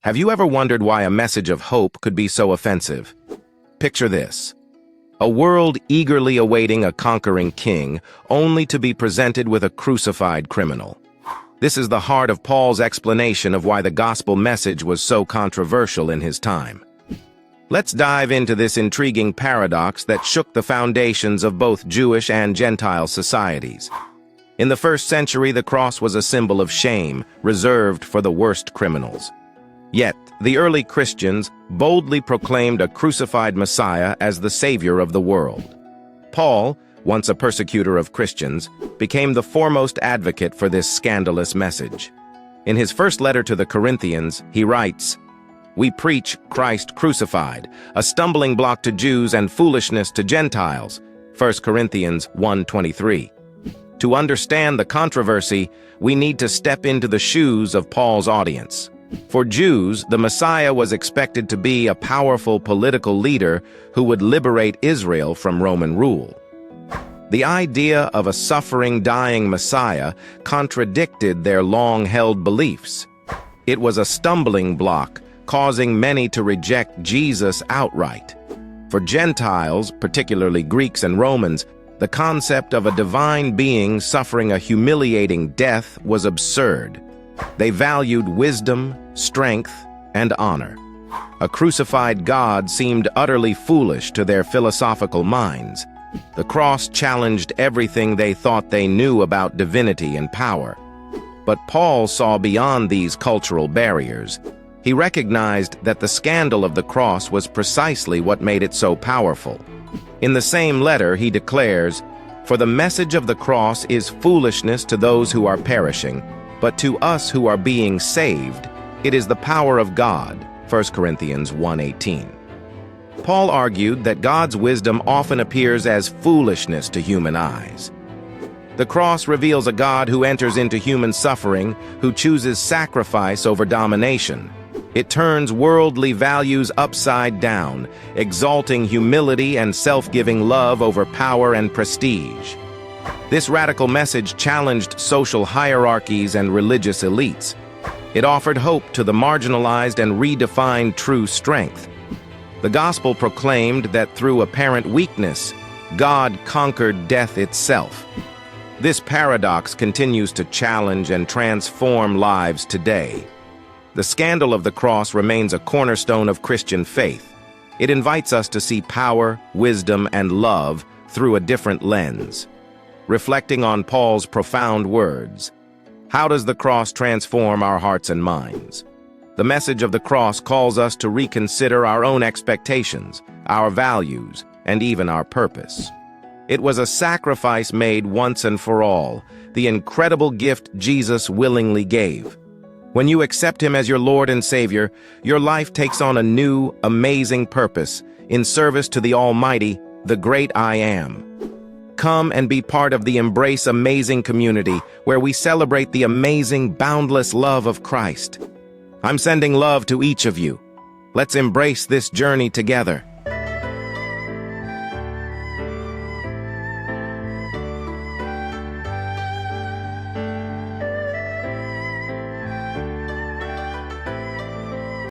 Have you ever wondered why a message of hope could be so offensive? Picture this. A world eagerly awaiting a conquering king, only to be presented with a crucified criminal. This is the heart of Paul's explanation of why the gospel message was so controversial in his time. Let's dive into this intriguing paradox that shook the foundations of both Jewish and Gentile societies. In the first century, the cross was a symbol of shame, reserved for the worst criminals. Yet, the early Christians boldly proclaimed a crucified Messiah as the Savior of the world. Paul, once a persecutor of Christians, became the foremost advocate for this scandalous message. In his first letter to the Corinthians, he writes, "We preach Christ crucified, a stumbling block to Jews and foolishness to Gentiles." 1 Corinthians 1:23. To understand the controversy, we need to step into the shoes of Paul's audience. For Jews, the Messiah was expected to be a powerful political leader who would liberate Israel from Roman rule. The idea of a suffering, dying Messiah contradicted their long-held beliefs. It was a stumbling block, causing many to reject Jesus outright. For Gentiles, particularly Greeks and Romans, the concept of a divine being suffering a humiliating death was absurd. They valued wisdom, strength, and honor. A crucified God seemed utterly foolish to their philosophical minds. The cross challenged everything they thought they knew about divinity and power. But Paul saw beyond these cultural barriers. He recognized that the scandal of the cross was precisely what made it so powerful. In the same letter, he declares, "For the message of the cross is foolishness to those who are perishing, but to us who are being saved, it is the power of God." 1 Corinthians 1:18. Paul argued that God's wisdom often appears as foolishness to human eyes. The cross reveals a God who enters into human suffering, who chooses sacrifice over domination. It turns worldly values upside down, exalting humility and self-giving love over power and prestige. This radical message challenged social hierarchies and religious elites. It offered hope to the marginalized and redefined true strength. The gospel proclaimed that through apparent weakness, God conquered death itself. This paradox continues to challenge and transform lives today. The scandal of the cross remains a cornerstone of Christian faith. It invites us to see power, wisdom, and love through a different lens. Reflecting on Paul's profound words, how does the cross transform our hearts and minds? The message of the cross calls us to reconsider our own expectations, our values, and even our purpose. It was a sacrifice made once and for all, the incredible gift Jesus willingly gave. When you accept him as your Lord and Savior, your life takes on a new, amazing purpose in service to the Almighty, the great I Am. Come and be part of the Embrace Amazing community, where we celebrate the amazing, boundless love of Christ. I'm sending love to each of you. Let's embrace this journey together.